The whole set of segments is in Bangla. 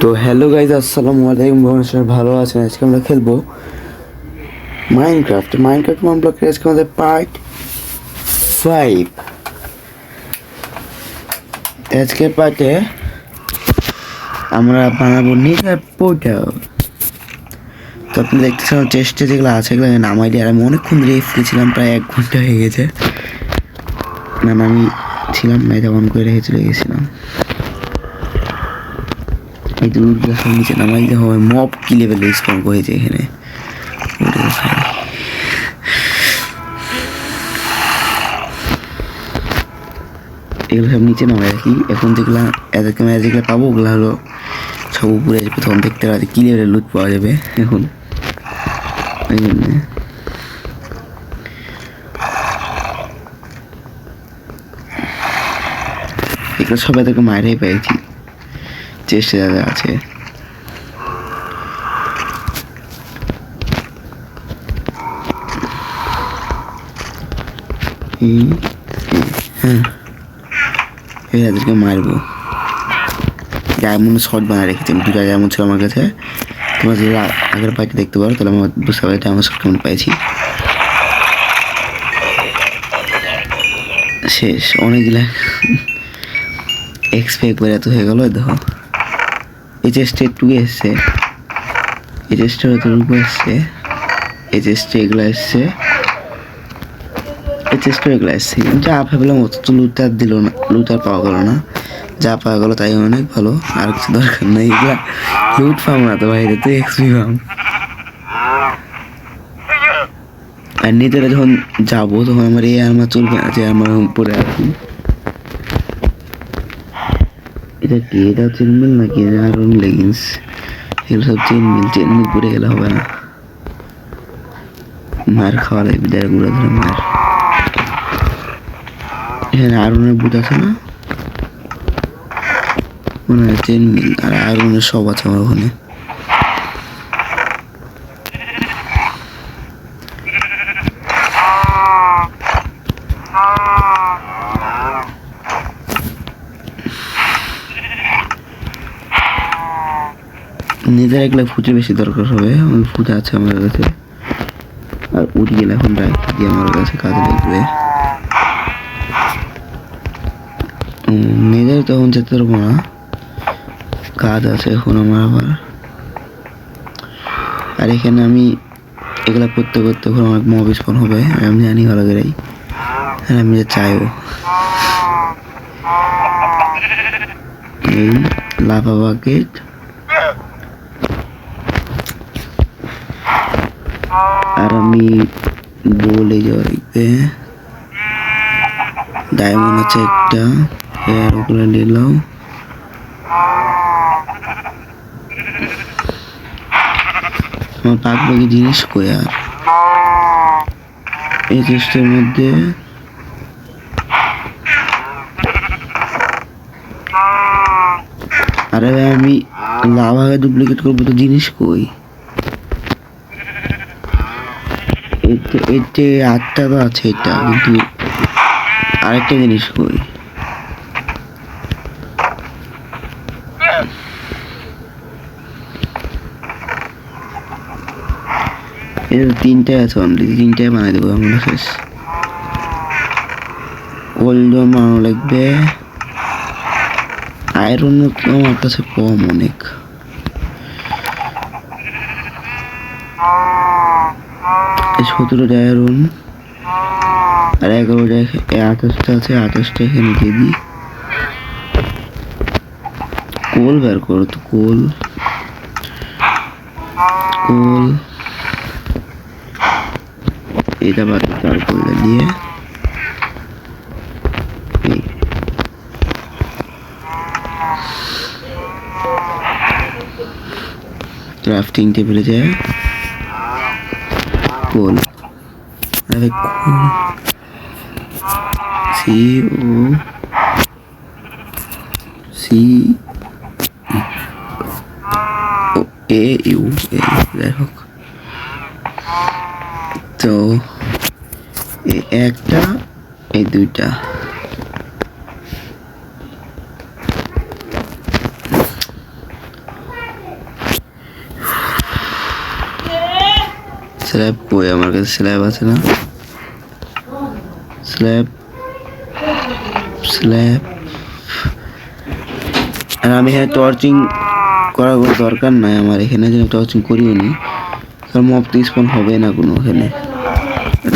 তো হ্যালো গাইজ, আসসালামু আলাইকুম। সবাই ভালো আছেন? আজকে আমরা খেলবো মাইনক্রাফট ওয়ান ব্লকের আজকে আমাদের পার্ট 5। আজকের পার্টে আমরা বানাবো নেজার পোর্টাল। তো আপনি দেখতেছেন চেষ্টা যেগুলো আছে এগুলো নামাই দিয়ে, আর আমি অনেকক্ষণ ধরে ছিলাম, প্রায় 1 ঘন্টা হয়ে গেছে। না আমি ছিলাম না, এটা অন করে রেখে চলে গেছিলাম। এই তো নিচে নামাই দিতে হবে। মব কি লেভেলে স্পন করেছে এখানে, এগুলো সব নিচে নামাই রাখি। এখন যেগুলো যেগুলো পাবো ওগুলো হলো সব উপরে আসবে, তখন দেখতে পাচ্ছি কি লেভেলের লুট পাওয়া যাবে। এখন ওই জন্য এগুলো সবাই তোকে মায়েরাই পেয়েছি, চেষ্টা যাদের আছে। হ্যাঁ, এদেরকে মারবো। ডায়মন্ড শর্ট বানায় রেখেছি আমি, 2টা ডায়মন্ড ছিল আমার কাছে। তোমরা যদি আগের পার্টি দেখতে পারো তাহলে আমার বুঝতে পারি ডায়মন্ড শর্ট কেমন পাইছি। শেষ, অনেকগুলা এক্সপেক্ট করে এত হয়ে গেল। দেখো এই চেষ্টা একটু এসছে, এই চেষ্টা এতটুকু এসছে, এই চেষ্টা এগুলো এসছে, এই চেষ্টা এগুলো এসছে। যা ভাবলাম অত তো লুট আর দিল না, লুট আর পাওয়া গেল না। যা পাওয়া গেলো তাই অনেক ভালো, আর কিছু দরকার নেই। এগুলা লুট পাবো না তো বাইরে, তো এক্সপি পাম। আর নিজেরা যখন যাবো তখন আমার এই আর্মার চলবে না, যে আমার উপরে আর কি। এটা কি, এটা চেনমিল নাকি আয়রন লেগিংস? এগুলো সব চেনমিল পরে গেলে হবে না, মার খাওয়া লাগবে, যারা গুঁড়া ধরে মার। এখানে আয়রনের বুট আছে না, মনে হয় চেনমিল আর আয়রনের সব আছে আমার ওখানে। নিজের একলা ফুটের বেশি দরকার হবে, আমার ফুট আছে আমার কাছে। আর উঠে গেলে এখন রাখি দিয়ে আমার কাছে কাজে লাগবে। নিজের তখন যেতে পারবো না, কাজ আছে এখন আমার আবার। আর এখানে আমি এগুলা করতে করতে এখন অনেক মব স্পন হবে, আমি জানি ভালো করেই, আর আমি চাইও। এই লাভা বাকেট, আর আমি বলে যাইবে ডায়মন্ড আছে একটা, এর উপরে নিলাম। আমার পাকবাকি জিনিস কই, আর এই চেষ্টার মধ্যে আরে আমি লাভাকে ডুপ্লিকেট করবো, তো জিনিস কই? এতে 8টা তো আছে, এটা কিন্তু আরেকটা জিনিস কই? এটা 3টায় আছে, অনলি 3টায় বানাই দেবো আমরা। শেষ ওল্ড বানানো লাগবে। আয়রন আমার কাছে কম অনেক, এই 17টা আয়রন আর 11টা, 28টা আছে, 28টা এখানে দিয়ে দিই। কোল বের করো তো, কোল এটা বাদ চার করলে দিয়ে ক্রাফটিং টেবিলে যায় কোল। আরে কোল সি ও এ ইউ, যাই হোক। তো একটা, এই 2টা, স্ল্যাব কই, আমার কাছে স্ল্যাব আছে না। স্ল্যাব স্ল্যাব আর আমি এখানে টর্চিং করার কোনো দরকার নাই আমার, এখানে যেন টর্চিং করিও নি, কারণ মব তো স্পন হবে না কোনো এখানে,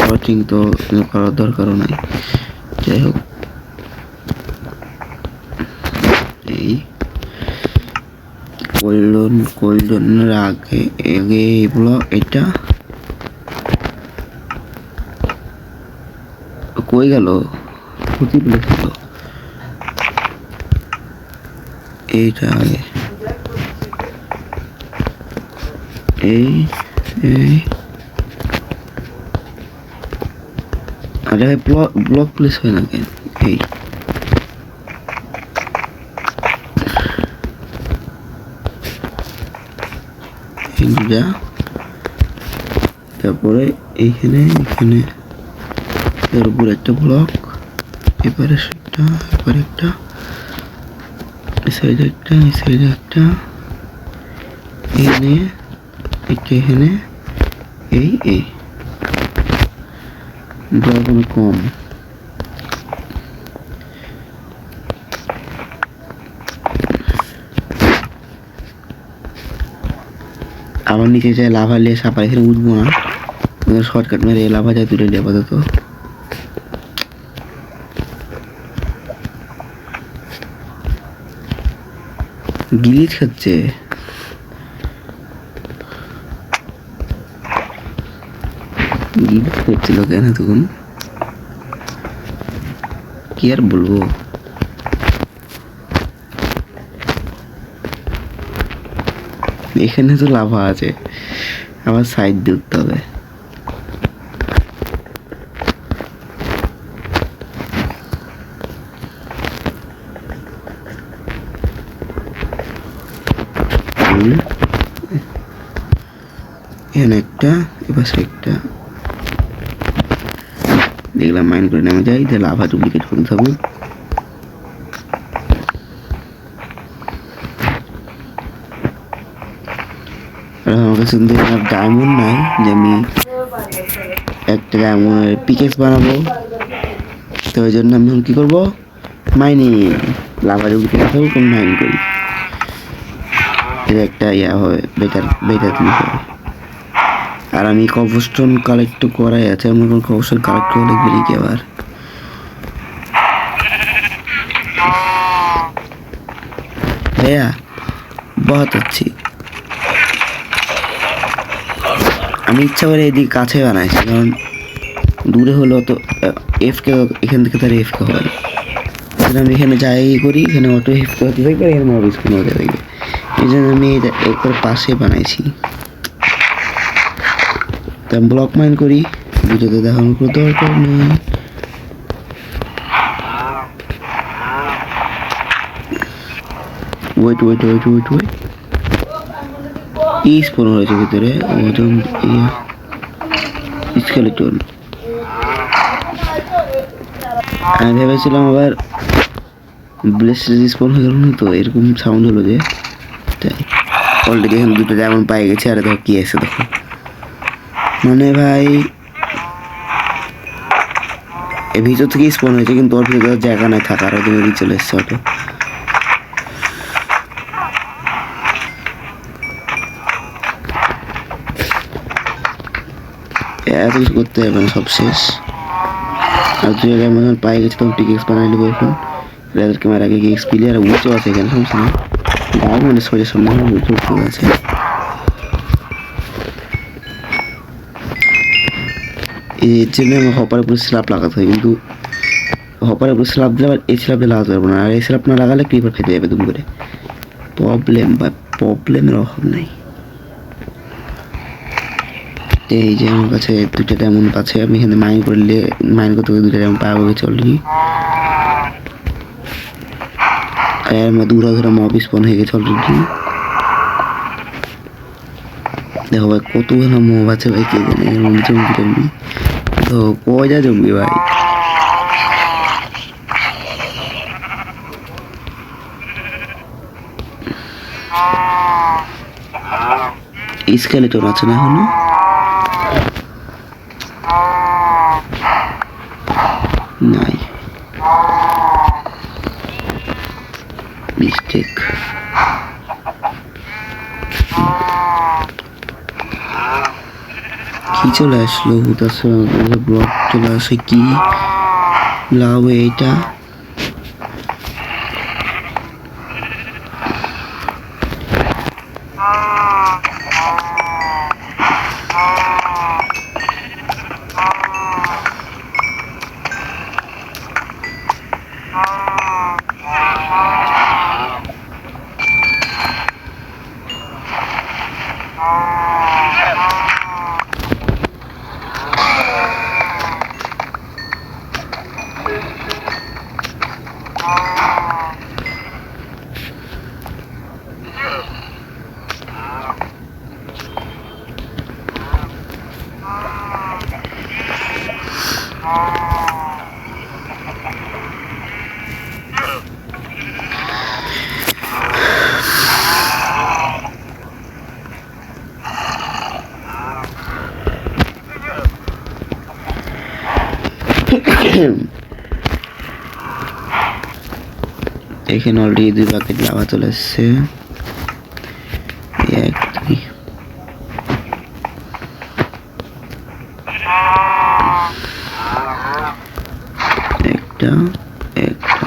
টর্চিং তো করার দরকারও নাই। যাই হোক, এই কোল্ডনের আগে আগে এগুলো, এটা কই গেল, ক্ষতি বলেছিল এইটা আগে, এই এই আরে ব্লক প্লেস হয় না কেন, এই যা, তারপরে এইখানে এখানে এর উপর একটা ব্লক, এবারে সেটা, এবার একটা এই সাইডে একটা, এই সাইডে একটা, এখানে একটা, এখানে এই এই ব্লক অনেক কম। আমার নিচে যায় লাভা লিয়ে সাপা, এখানে উঠবো না, শর্টকাট মেরে লাভা যায় তুলে নিয়ে আপাতত। গিলিচ খাচ্ছে, গিলিচ খাচ্ছিল কেন তখন, কি আর বলবো। এখানে তো লাভা আছে, আবার সাইড দিয়ে উঠতে হবে। এখানে একটা, এবার একটা দেখলাম, মাইন্ড করে নেমে যাই, যে লাভা ডুপ্লিকেট করতে হবে। আমার কাছে ডায়মন্ড নাই যে আমি একটা ডায়মন্ডের পিকেক্স বানাবো, তো ওই জন্য আমি কি করবো, মাইনিং, লাভা ডুপ্লিকেট হবে, কোন মাইন করি, এটা একটা ইয়া হবে, বেটার জিনিস হবে। আর আমি কবস্টোন কালেক্ট করাই আছে, আমার কোনো কবস্টোন কালেক্ট করে লিখবে নাকি আবার, ভাইয়া বহুত আছি। আমি ইচ্ছা করে এদিকে কাছে বানাইছি, কারণ দূরে হলো তো এফকে, এখান থেকে তার এফকে হয় না। আমি এখানে যাই করি, এখানে অটো এফকে হতে থাকবে, এখানে মব স্পন হতে থাকবে, এই জন্য আমি এটা একবার পাশে বানাইছি। তা ব্লক মাইন করি, ভিডিওতে দেখানোর কোনো দরকার নেই। Wait wait wait wait wait, কি স্পন হয়েছে ভিতরে, ওজন স্কেলেটন। আমি ভেবেছিলাম আবার ব্লেস্টেজ স্পন হয়ে গেল না, তো এরকম সাউন্ড হলো যে, তাই অলরেডি এখন দুটো যেমন পাই গেছে। আর দেখো কি আছে, দেখো মানে ভাই এর ভিতর থেকে স্পন হয়েছে, কিন্তু ওর ভিতরে জায়গা নাই থাকার, ওদের বেরিয়ে চলে এসছে অটো। এত কিছু করতে হবে না, সব শেষ। আর তুই যেমন পাই গেছে, তখন টিকেক্স বানাই নেবো এখন। রেজার ক্যামেরা আগে গিয়ে এক্সপিলি, আর উঁচু আছে এখানে, সমস্যা নেই, ডাক মানে সোজা সামনে উঁচু আছে। এর জন্য আমার হপারের উপরে স্ল্যাব লাগাতে হয়, কিন্তু হপারের উপরে স্ল্যাব দিলে আবার এই স্ল্যাবটা লাগাতে পারবো না, আর এই স্ল্যাব না লাগালে ক্রিপার ফেটে যাবে দুম করে। প্রবলেমের অভাব নাই। এই যে আমার কাছে দুইটা ডায়মন্ড আছে, আমি এখানে মাইন করলে মাইন করতে দুইটা ডায়মন্ড পাওয়া গেছে অলরেডি। আর আমার ধরা মব স্পন হয়ে গেছে অলরেডি। দেখো ভাই কতগুলো মব আছে ভাই, কে জানে জম্বি টম্বি, তো কয়টা জম্বি ভাই। স্কেলেটন আছে না এখনো, ঠিক কি চলে আসলো হুতাশে ব্লক চলে আসে কি লাভ এইটা এখানে অলরেডি 2 বাকেট লাভা চলে এসছে 1 2 একটা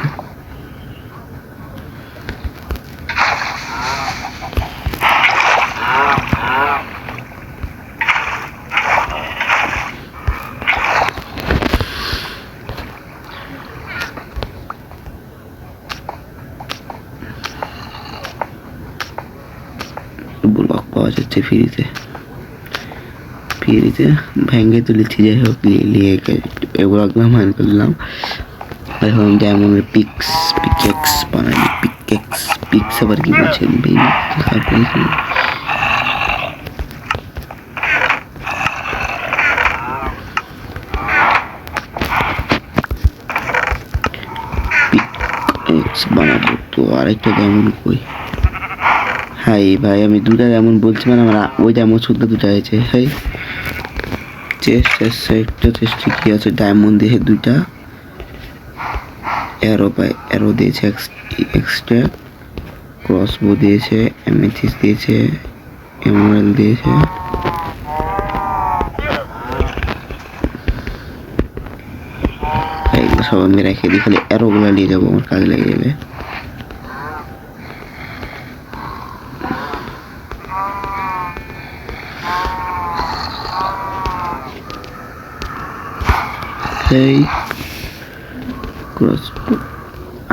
ব্লক পাওয়া যাচ্ছে ফ্রিতে ভেঙে তুলেছি যাই হোক নিয়ে এগুলো মান করলাম এখন ডায়মন্ডের পিকেক্স বানাই পিক্স আবার কি বলছেন বানাবো তো আরেকটা ডায়মন্ড কই হাই ভাই আমি দুটা যেমন বলছি মানে আমার ওই যেমন শুদ্ধ দুটা আছে হাই চেস্ট কি আছে ডায়মন্ড দিয়েছে দুইটা অ্যারো দিয়েছে এক্সট্রা ক্রসবো দিয়েছে এমেথিস্ট দিয়েছে এমরাল্ড দিয়েছে এইগুলো সব আমি রেখে দিই খালি অ্যারোগুলো নিয়ে যাবো আমার কাজে লেগে যাবে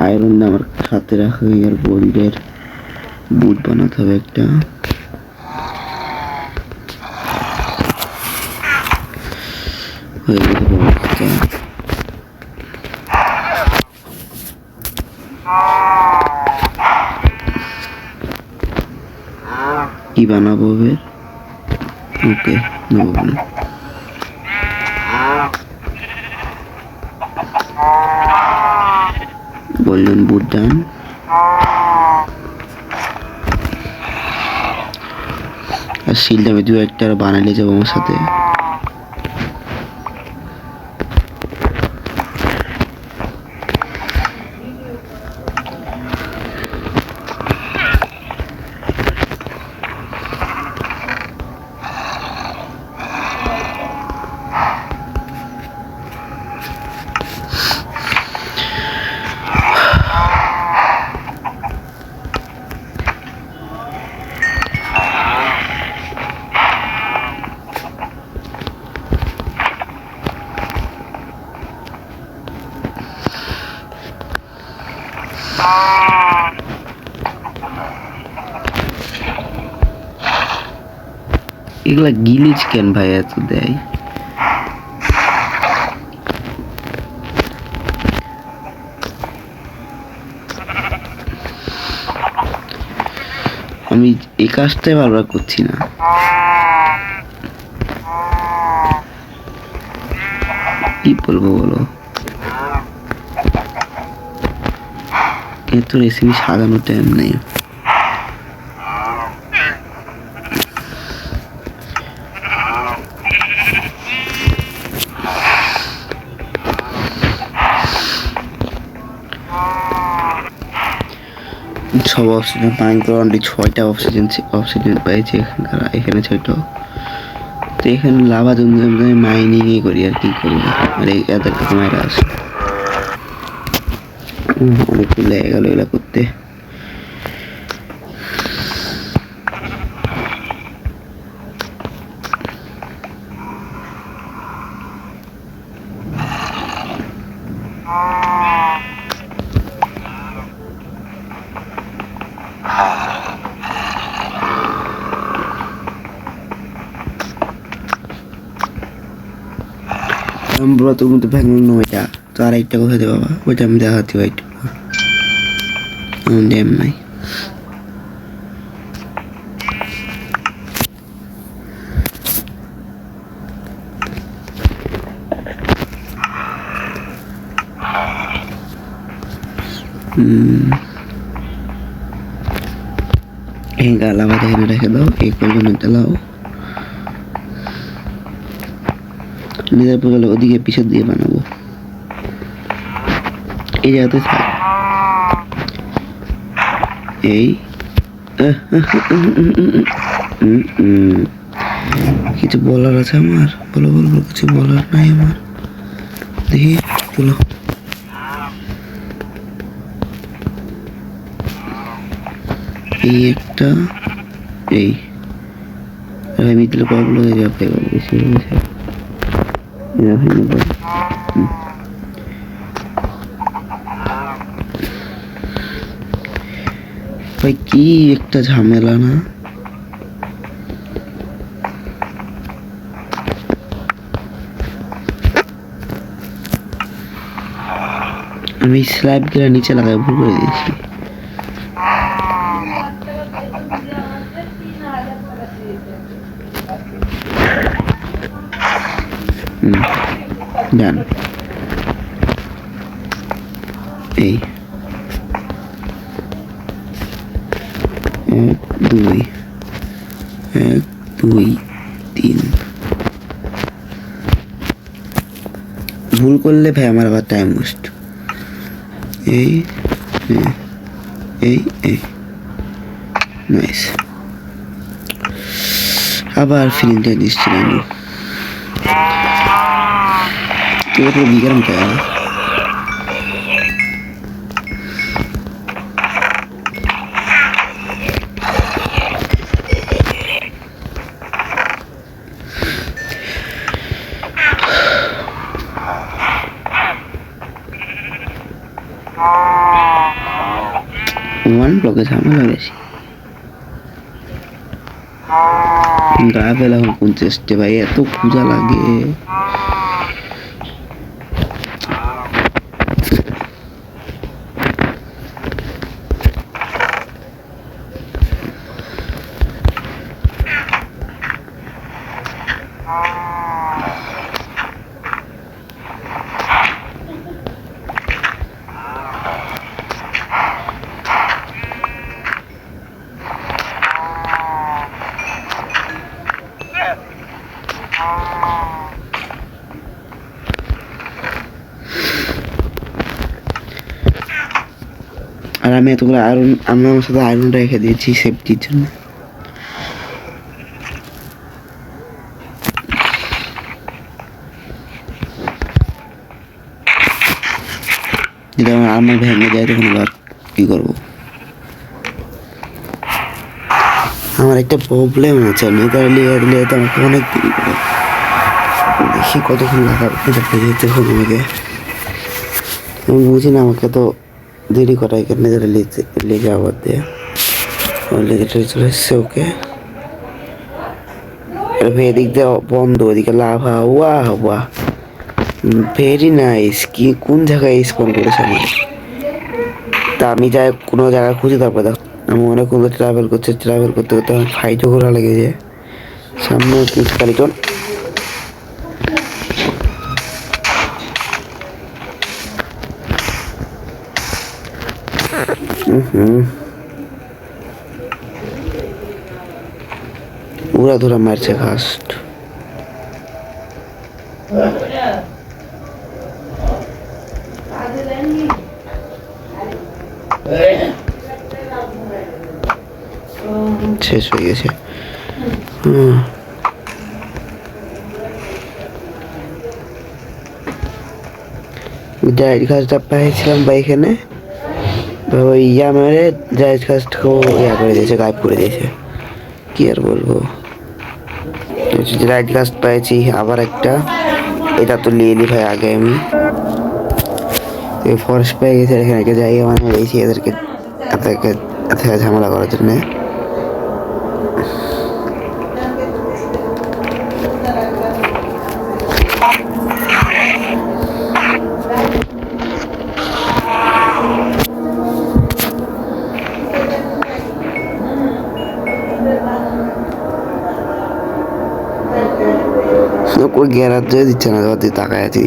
আয়রন আমার সাথে রাখা আর গোল্ডের বুট বানাতে হবে একটা হয়ে গেছে কি বানাবো ওকে নেবো না গোল্ডেন বুট ডান আর শিল্ড আমি 2-1টা বানালে যাবো আমার সাথে এগুলা গিলিচ কেন ভাই এত দেয় আমি এই কাজটাই বারবার করছি না কি বলবো বলো এত রেসিপি সাজানোর টাইম নেই সব অক্সিজেন পান করে অনলি 6টা অক্সিজেন পাইছি এখানে 6টা। তো এখানে লাভা জমে মাইনিংই করি আর কি করি, আর এত টাকা মায়েরা আসে অনেকগুলো লেগে গেল এগুলো করতে। আমরা তোর মধ্যে ভাঙল না ওইটা, তো আর একটা কোথায় দে বাবা, ওইটা আমি দেখাচ্ছি ভাই ড্যাম নাই। এই গালা বাদে এখানে রেখে দাও, এই কলজনে জ্বালাও নিজের গেলে ওদিকে পিছন দিয়ে বানাবো, এই জায়গাতে থাক। এই কিছু বলার আছে আমার? বলবো কিছু বলার নাই আমার। দেখি তুলো এই একটা, এই আমি তুলে কয়েকগুলো বেশি ভাই কি একটা ঝামেলা না। আমি স্ল্যাব গুলা নিচে লাগাই ভুল করে দিয়েছি। ডান। এই 1 2 1 2 3 ভুল করলে ভাই আমার আবার টাইম ওয়েস্ট। এই এই এই নাইস। আবার ফিলিংটা দিচ্ছিলাম तो बिगड़ में क्या है? वन ब्लॉक है सामने लगे सी गाय पहला हम कौन चेष्टे भाई है तो पूजा लगे আর আমি এতগুলো আয়রন আমি আমার সাথে আয়রনটা রেখে দিয়েছি সেফটির জন্য। যদি আমার আর্মার ভেঙে যায় তখন আবার কী করবো? আমার একটা প্রবলেম আছে, নেতার লিয়ার লিয়ে তো আমাকে অনেক দেরি করে, দেখি কতক্ষণ লাগাবে নেতারটা যেতে হবে আমাকে। আমি বুঝি না, আমাকে তো দেরি করাই কেন নেতারে লিয়ে যাওয়ার দিয়ে লেগেটারি চলে এসছে। ওকে এদিক দিয়ে বন্ধ, ওদিকে লাভা। ওয়াহ ওয়াহ ভেরি নাইস। কি কোন জায়গায় স্পন করেছে আমার? তা আমি যাই কোনো জায়গায় খুঁজে, তারপরে দেখো আমি অনেকগুলো ট্রাভেল করতে করতে আমার ফাইটও করা লেগে যায়। সামনে কালিটন উড়া ধরা মারছে ফার্স্ট। শেষ হয়ে গেছে। জায়েদ গাছটা পেয়েছিলাম বা এখানে ওই ইয়া মেরে জায়েদ গাছটাকেও ইয়া করে দিয়েছে, গায়েব করে দিয়েছে। কি আর বলবো, জায়েদ গাছ পেয়েছি আবার একটা, এটা তো নিয়ে নি ভাই আগে আমি। ফরেস্ট পেয়ে গেছে, এখানে যাই আমার মেরেছি এদেরকে, ঝামেলা করার জন্যে। कोई गैराज जो दिच्छे ना तो ताकाय आছি।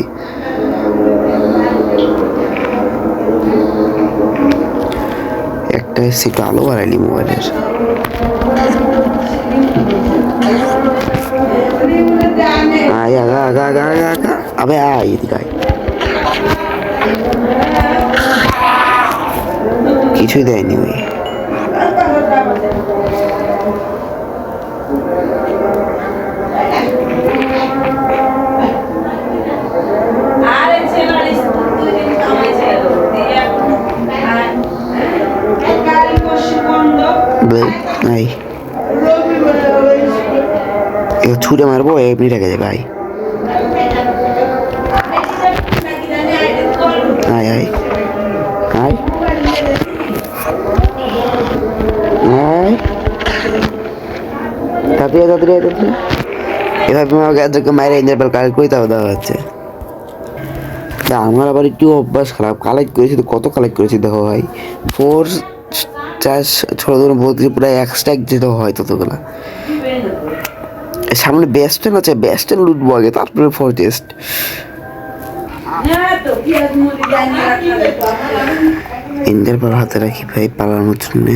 একটা একটু আলো বাড়াইলি মোবাইলের। আয় আগা আগা আগা আগা আগা আবে আয় এদিকে আয়। কিছুই দেয়নি ওই। নাই ছুটে মারবো এমনি রেখে যাবে। আয় আয় আয় আয় আয় তাড়াতাড়ি তাড়াতাড়ি তাড়াতাড়ি। এভাবে আমাকে এদেরকে মায়ের ইঞ্জার কালেক্ট করে তাও দেওয়া হচ্ছে। আমার আবার একটু অভ্যাস খারাপ, কালেক্ট করেছি তো কত কালেক্ট করেছি দেখো ভাই। 4 4 ছোট ধরে বলতে প্রায় 1 স্ট্যাক যেতে হয় ততগুলা। সামনে বেস্টেন আছে, বেস্টেন লুটবো আগে তারপরে ফরেস্ট। ইঞ্জার পাল হাতে রাখি ভাই পালানোর জন্য,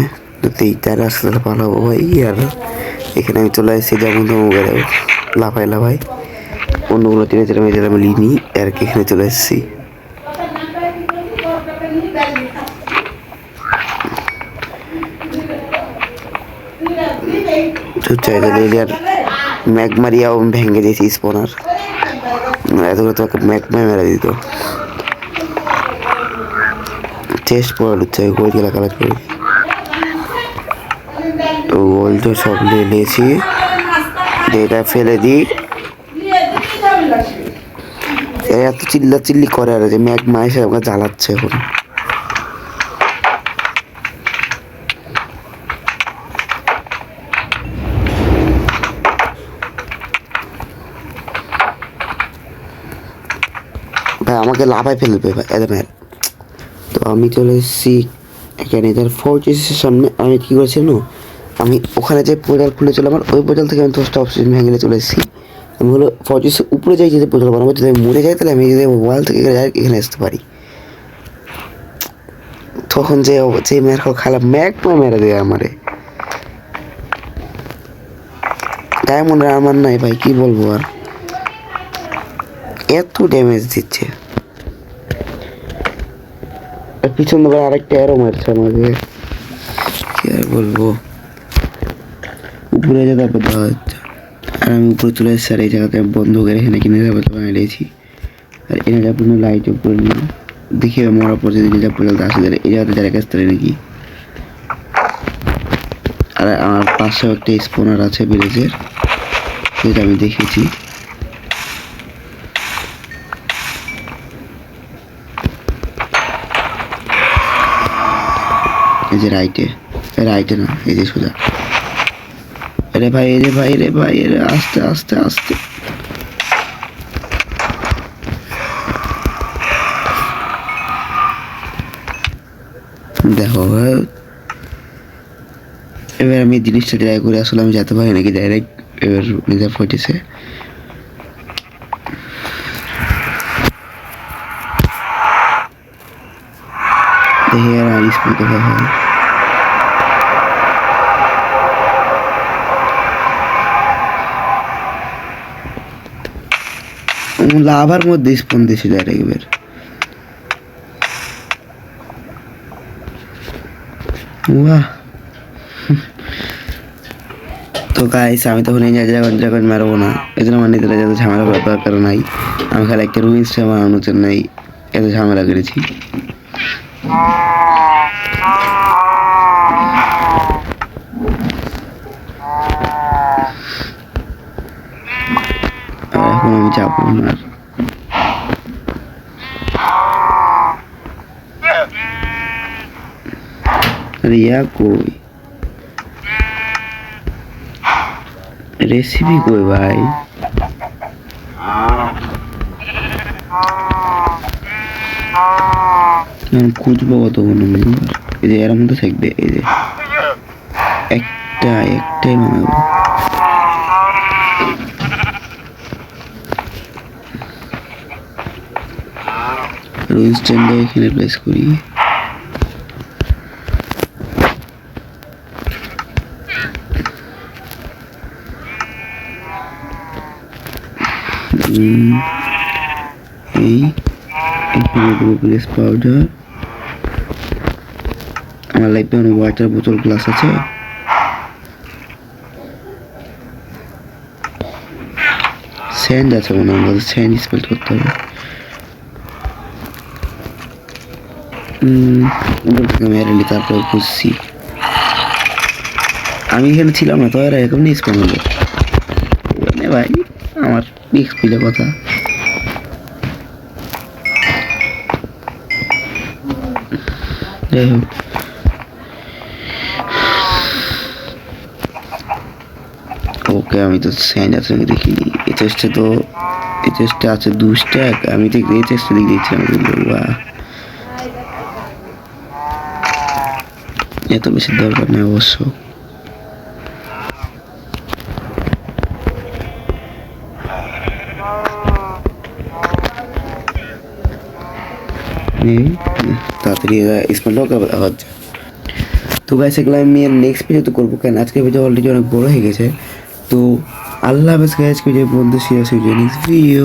তার রাস্তাটা পালাবো ভাই। আর এখানে আমি চলে আসছি যেমন তেমন করে লাফাই লাফাই, অন্যগুলো টেনে টেনে মেয়েদের আমি লিনি আর কি। এখানে চলে এসেছি আর ম্যাগমারিয়াও ভেঙে দিয়েছি স্পনার, এতগুলো তোমাকে ম্যাগমাই মেরে দিত। চেস্ট পড়া হচ্ছে গোলগুলা কালেক্ট করে, তো গোল তো সব নিয়ে নিয়েছি, এটা ফেলে দিই। এত চিল্লা চিল্লি করে আর যে ম্যাগমা এসে আমাকে জ্বালাচ্ছে এখন। ভাই আমাকে লাফায় ফেলবে ভাই এদের। তো আমি চলে এসেছি এখানে এদের ফোর্ট্রেসের সামনে। আমি কী করেছি জানো, আমি ওখানে যে পোর্টাল খুলেছিল আমার, ওই পোর্টাল থেকে আমি 10টা অক্সিজেন ভেঙে চলে এসেছি। আমি হলো ফোর্ট্রেসের উপরে যাই, যদি পোর্টাল বানাবো, যদি আমি মরে যাই তাহলে আমি যদি ওয়াল থেকে এখানে আসতে পারি। তখন যে মেয়ের খালা ম্যাগমা মেরে দেয় আমারে। ডায়মন্ড আমার নাই ভাই, কি বলবো আর, এত ড্যামেজ দিচ্ছে। পিছন দিকে আরেকটা অ্যারো মারছে আমাকে, কি আর বলবো। উপরে যেতে তারপর দেওয়া হচ্ছে, আর আমি উপরে চলে এসেছি। আর এই জায়গাতে বন্ধুকের এখানে কিনে যাবো তো বানিয়েছি। আর এনে যাবো লাইট উপরে নিয়ে দেখি মরার পর যদি নিজের পর্যন্ত আসে যায় এই জায়গাতে যারা কাছ থেকে নাকি। আর আমার পাশেও একটা স্পনার আছে ভিলেজের, যেটা আমি দেখেছি। এই যে রাইটে না, এই যে সোজা। রে ভাই রে ভাই রে ভাই রে, আস্তে আস্তে আস্তে। দেখো এবার আমি জিনিসটা ট্রাই করে আসলে আমি যেতে পারি নাকি ডাইরেক্ট এবার নিজের ফোর্ট্রেসে। দেখি আর আইস কোথায় হয়। লাভার মধ্যে স্পন দিয়েছে ডাইরেক্ট এবার। বাহ তো গাইস আমি তখন এই ড্রাগন ড্রাগন মারবো না, এই জন্য আমার নিজেরা যাতে ঝামেলা করার দরকার নাই। আমি খালি একটা রুইন্সটা বানানোর জন্যই এত ঝামেলা করেছি। আর এখন আমি যাবো না। রিয়া কই, রেসিপি কই ভাই? খুঁজবো কতক্ষণ আমি? এই যে এর মধ্যে থাকবে, এই যে একটাই বানাবো। রুই স্ট্যান্ডে এখানে প্লেস করি। এই এখানে দেবো প্লেস পাউডার। আমার লাগবে অনেক ওয়াটার বোতল গ্লাস আছে। স্যান্ড আছে মনে হয়, আমাদের স্যান্ড স্পেল করতে হবে। মেরালি তারপরে খুঁজছি, আমি এখানে ছিলাম না তো, এরা এরকম নিয়ে স্পেল হলো ভাই। আমার এক্সপিরিয়েন্সের কথা। যাই হোক, ওকে আমি তো স্যান্ড আছে দেখিনি। এই চেষ্টা আছে 2 স্ট্যাক। আমি ঠিক এই চেষ্টা দিকে দিয়েছিলাম। এত বেশি দরকার নেই অবশ্য। তাড়াতাড়ি স্মেলটাও হচ্ছে। তো গাইস এগুলো আমি নেক্সট ভিডিও তো করবো, কারণ আজকের ভিডিও অলরেডি অনেক বড় হয়ে গেছে। তো আল্লাহ হাফেজ গাইস, বন্ধু শেয়ার নেক্সট ভিডিও।